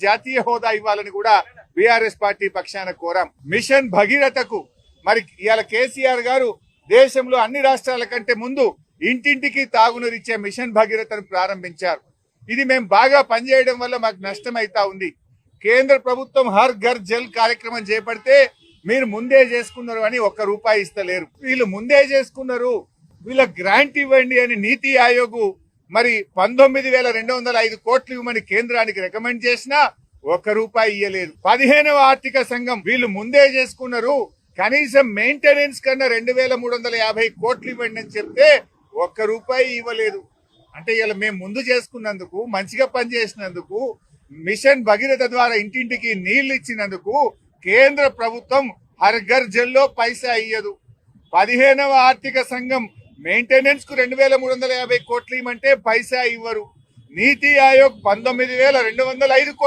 జాతీయ హోదా ఇవ్వాలని కూడా బీఆర్ఎస్ పార్టీ పక్షాన కోరాం. మిషన్ భగీరథకు మరి ఇవాళ కేసీఆర్ గారు దేశంలో అన్ని రాష్ట్రాల కంటే ముందు ఇంటింటికి తాగునీరిచ్చే మిషన్ భగీరథను ప్రారంభించారు. ఇది మేము బాగా పనిచేయడం వల్ల మాకు నష్టం అవుతా ఉంది. కేంద్ర ప్రభుత్వం హర్ ఘర్ జల్ కార్యక్రమం చేపడితే మీరు ముందే చేసుకున్నారు అని ₹1 ఇస్తలేరు. వీళ్ళు ముందే చేసుకున్నారు, వీళ్ళ గ్రాంట్ ఇవ్వండి అని నీతి ఆయోగ్ మరి 19,205 కోట్లు ఇవ్వమని కేంద్రానికి రికమెండ్ చేసినా ₹1 ఇయ్యలేదు. 15వ ఆర్థిక సంఘం వీళ్ళు ముందే చేసుకున్నారు, కనీసం మెయింటెనెన్స్ కన్నా 2,350 కోట్లు ఇవ్వండి అని చెప్తే ₹1 ఇవ్వలేదు. అంటే ఇలా మేము ముందు చేసుకున్నందుకు, మంచిగా పనిచేసినందుకు, మిషన్ భగీరథ ద్వారా ఇంటింటికి నీళ్లు ఇచ్చినందుకు కేంద్ర ప్రభుత్వం హర్ ఘర్ జల్లో పైసా ఇయ్యదు. 15వ ఆర్థిక సంఘం మెయింటెనెన్స్ కు 2,350 కోట్లు ఇవ్వమంటే పైసా ఇవ్వరు. నీతి ఆయోగ్ 19,205 కోట్లు